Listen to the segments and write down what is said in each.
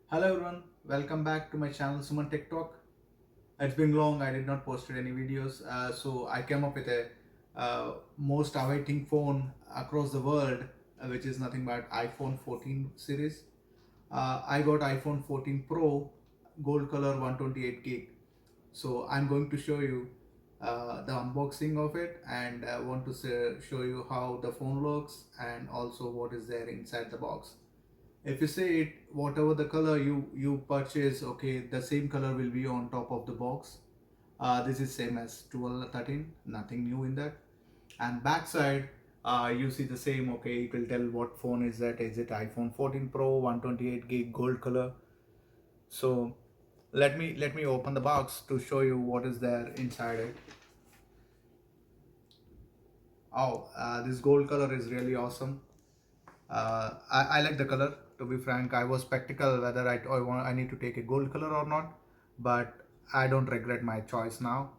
Hello everyone, welcome back to my channel Suman Tech Talk. It's been long, I did not posted any videos, so I came up with a most awaiting phone across the world, which is nothing but iPhone 14 series. I got iPhone 14 Pro, gold color 128 gig. So I'm going to show you the unboxing of it, and I want to show you how the phone looks and also what is there inside the box. If you say it, whatever the color you purchase, okay, the same color will be on top of the box. This is same as 12 13, nothing new in that. And backside, you see the same, okay, it will tell what phone is that. Is it iPhone 14 Pro 128 gig gold color? So let me open the box to show you what is there inside it. Oh, this gold color is really awesome. I like the color. To be frank, I was spectacle whether I need to take a gold color or not, but I don't regret my choice now.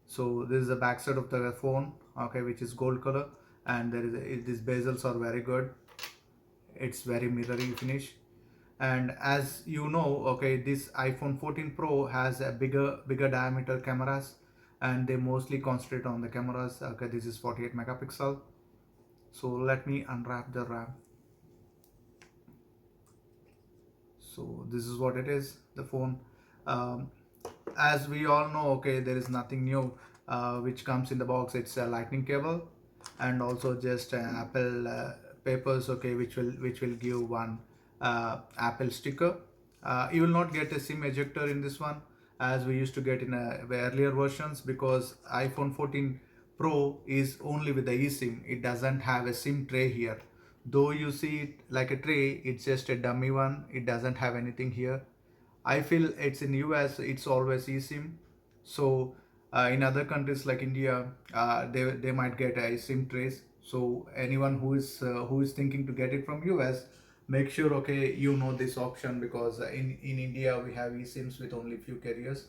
So this is the back side of the phone, okay, which is gold color, and these bezels are very good. It's very mirroring finish, and as you know, okay, this iPhone 14 Pro has a bigger diameter cameras, and they mostly concentrate on the cameras. Okay, this is 48 megapixel. So let me unwrap the RAM. So this is what it is, the phone. um, as we all know, okay, there is nothing new which comes in the box. It's a lightning cable and also just Apple papers, okay, which will give one Apple sticker. You will not get a SIM ejector in this one as we used to get in earlier versions, because iPhone 14 Pro is only with the eSIM. It doesn't have a SIM tray here. Though you see it like a tray, it's just a dummy one. It doesn't have anything here. I feel it's in US, it's always eSIM. So in other countries like India, they might get a SIM trace. So anyone who is thinking to get it from US, make sure, okay, you know this option, because in India we have eSIMs with only few carriers.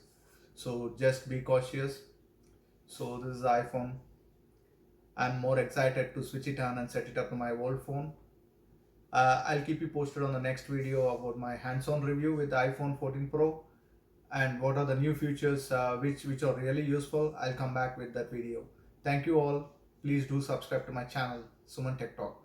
So just be cautious. So this is the iPhone. I'm more excited to switch it on and set it up to my old phone. I'll keep you posted on the next video about my hands-on review with the iPhone 14 Pro and what are the new features which are really useful. I'll come back with that video. Thank you all. Please do subscribe to my channel, Suman Tech Talk.